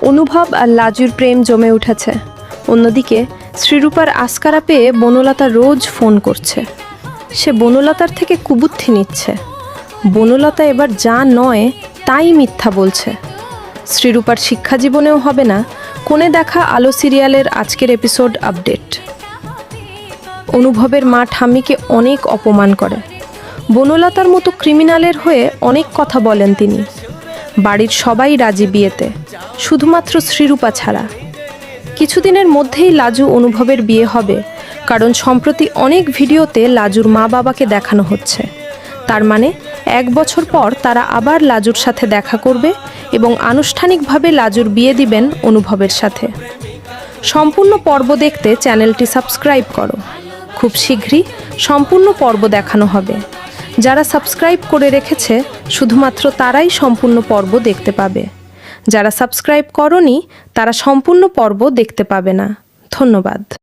অনুভব আর লাজুর প্রেম জমে উঠেছে। অন্যদিকে শ্রীরূপার আস্কারা পেয়ে বনলতা রোজ ফোন করছে। সে বনলতার থেকে কুবুদ্ধি নিচ্ছে। বনলতা এবার যা নয় তাই মিথ্যা বলছে। শ্রীরূপার শিক্ষা জীবনেও হবে না কোণে দেখা আলো সিরিয়ালের আজকের এপিসোড আপডেট। অনুভবের মা ঠাম্মিকে অনেক অপমান করে। বনলতার মতো ক্রিমিনালের হয়ে অনেক কথা বলেন তিনি। বাড়ির সবাই রাজি বিয়েতে, শুধুমাত্র শ্রীরূপা ছাড়া। কিছুদিনের মধ্যেই লাজু অনুভবের বিয়ে হবে, কারণ সম্প্রতি অনেক ভিডিওতে লাজুর মা বাবাকে দেখানো হচ্ছে। তার মানে 1 বছর পর তারা আবার লাজুর সাথে দেখা করবে এবং আনুষ্ঠানিকভাবে লাজুর বিয়ে দিবেন অনুভবের সাথে। সম্পূর্ণ পর্ব দেখতে চ্যানেলটি সাবস্ক্রাইব করো। খুব শীঘ্রই সম্পূর্ণ পর্ব দেখানো হবে। যারা সাবস্ক্রাইব করে রেখেছে শুধুমাত্র তারাই সম্পূর্ণ পর্ব দেখতে পাবে। যারা সাবস্ক্রাইব করনি তারা সম্পূর্ণ পর্ব দেখতে পাবে না। ধন্যবাদ।